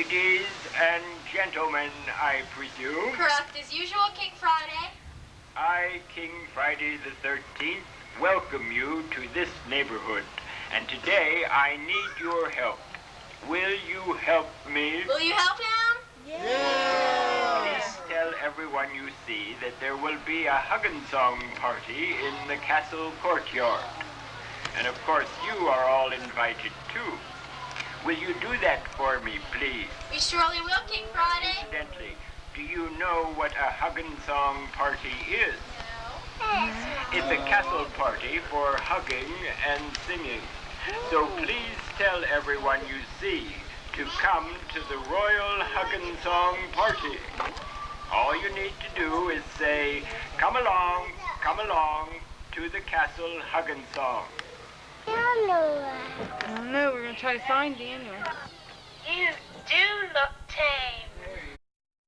Ladies and gentlemen, I presume. Correct as usual, King Friday. I, King Friday the 13th, welcome you to this neighborhood. And today I need your help. Will you help me? Will you help him? Yeah! Please tell everyone you see that there will be a Huggin' Song party in the castle courtyard. And of course, you are all invited too. Will you do that for me, please? We surely will, King Friday. Incidentally, do you know what a Huggin' Song party is? No. It's a castle party for hugging and singing. So please tell everyone you see to come to the Royal Huggin' Song party. All you need to do is say, come along to the castle Huggin' Song. I don't know. We're going to try to find Daniel. You do look tame.